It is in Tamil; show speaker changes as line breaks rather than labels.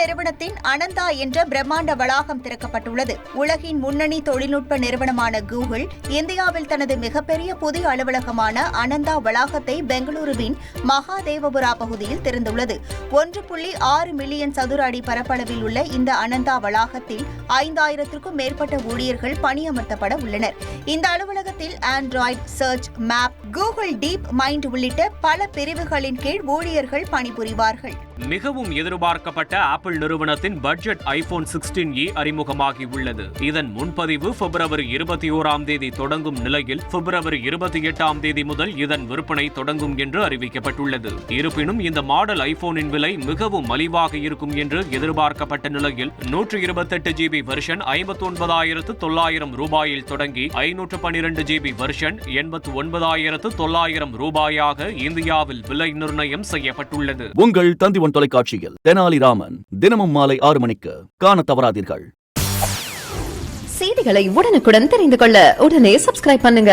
நிறுவனத்தின் அனந்தா என்ற பிரம்மாண்ட வளாகம் திறக்கப்பட்டுள்ளது. உலகின் முன்னணி தொழில்நுட்ப நிறுவனமான கூகுள் இந்தியாவில் தனது மிகப்பெரிய புதிய அலுவலகமான அனந்தா வளாகத்தை பெங்களூருவின் மகாதேவபுரா பகுதியில் திறந்துள்ளது. 1.6 மில்லியன் சதுர அடி பரப்பளவில் உள்ள இந்த அனந்தா வளாகத்தில் 5000க்கும் மேற்பட்ட ஊழியர்கள் பணியமர்த்தப்பட உள்ளனர். இந்த அலுவலகத்தில் Android, search, map, Google DeepMind உள்ளிட்ட பல பிரிவுகளின் கீழ் ஊழியர்கள் பணிபுரிவார்கள்.
மிகவும் எதிர்பார்க்கப்பட்ட ஆப்பிள் நிறுவனத்தின் பட்ஜெட் ஐபோன் 16e அறிமுகமாகி உள்ளது. இதன் முன்பதிவு பிப்ரவரி 21ஆம் தேதி தொடங்கும் நிலையில் பிப்ரவரி 28ஆம் தேதி முதல் இதன் விற்பனை தொடங்கும் என்று அறிவிக்கப்பட்டுள்ளது. இருப்பினும் இந்த மாடல் ஐபோனின் விலை மிகவும் மலிவாக இருக்கும் என்று எதிர்பார்க்கப்பட்ட நிலையில் 128 GB வெர்ஷன் 59,900 ரூபாயில் தொடங்கி 512 GB வெர்ஷன் 89,900 ரூபாயாக இந்தியாவில் விலை நிர்ணயம் செய்யப்பட்டுள்ளது.
உங்கள் தந்தி தொலைக்காட்சியில் தெனாலிராமன் தினமும் மாலை 6 மணிக்கு காண தவறாதீர்கள்.
செய்திகளை உடனுக்குடன் தெரிந்து கொள்ள உடனே சப்ஸ்கிரைப் பண்ணுங்க.